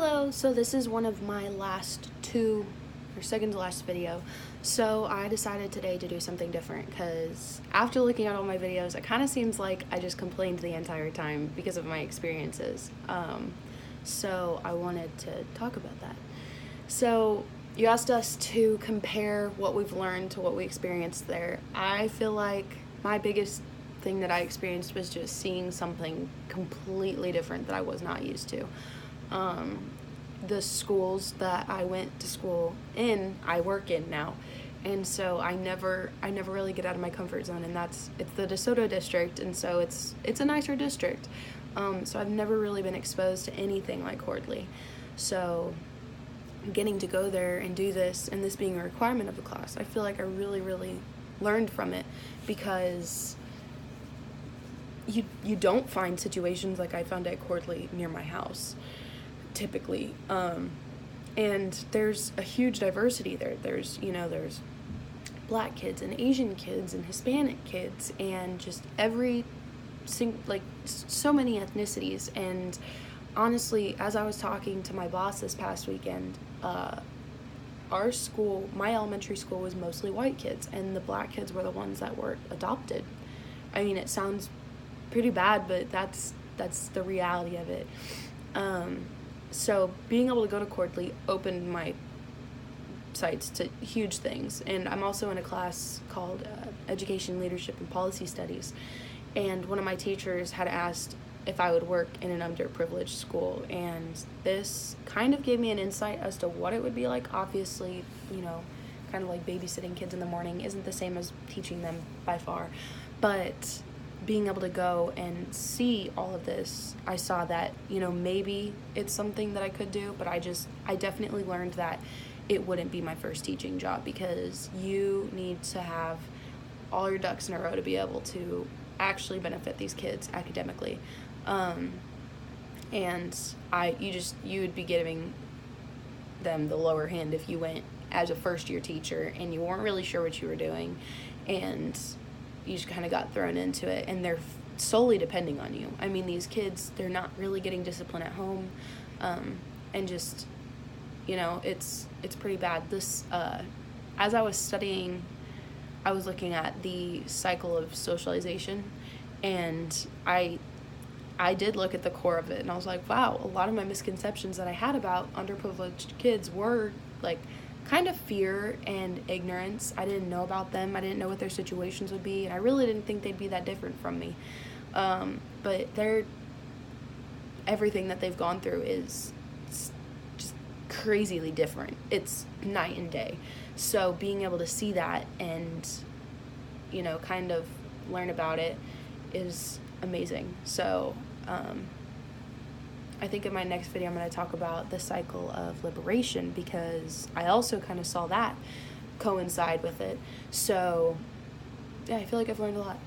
Hello, so this is one of my last two, or second to last video. So I decided today to do something different because after looking at all my videos, it kind of seems like I just complained the entire time because of my experiences. So I wanted to talk about that. So you asked us to compare what we've learned to what we experienced there. I feel like my biggest thing that I experienced was just seeing something completely different that I was not used to. The schools that I went to school in, I work in now, and so I never really get out of my comfort zone, and it's the DeSoto district, and so it's a nicer district. So I've never really been exposed to anything like Cordley. So getting to go there and do this, and this being a requirement of the class, I feel like I really learned from it, because you don't find situations like I found at Cordley near my house typically, and there's a huge diversity there. There's black kids and Asian kids and Hispanic kids and just so many ethnicities. And honestly, as I was talking to my boss this past weekend, our school, my elementary school, was mostly white kids, and the black kids were the ones that were adopted. I mean, it sounds pretty bad, but that's the reality of it. So being able to go to Cordley opened my sights to huge things. And I'm also in a class called Education, Leadership, and Policy Studies. And one of my teachers had asked if I would work in an underprivileged school. And this kind of gave me an insight as to what it would be like. Obviously, kind of like babysitting kids in the morning isn't the same as teaching them by far. But being able to go and see all of this, I saw that, maybe it's something that I could do, but I definitely learned that it wouldn't be my first teaching job, because you need to have all your ducks in a row to be able to actually benefit these kids academically. And you would be giving them the lower hand if you went as a first year teacher and you weren't really sure what you were doing, and you just kind of got thrown into it, and they're solely depending on you. I mean, these kids, they're not really getting discipline at home, and just, it's pretty bad. This, as I was studying, I was looking at the cycle of socialization, and I did look at the core of it, and I was like, wow, a lot of my misconceptions that I had about underprivileged kids were, kind of fear and ignorance. I didn't know about them. I didn't know what their situations would be, and I really didn't think they'd be that different from me. But everything that they've gone through is just crazily different. It's night and day. So being able to see that and, kind of learn about it is amazing. So, I think in my next video I'm going to talk about the cycle of liberation, because I also kind of saw that coincide with it. So, yeah, I feel like I've learned a lot.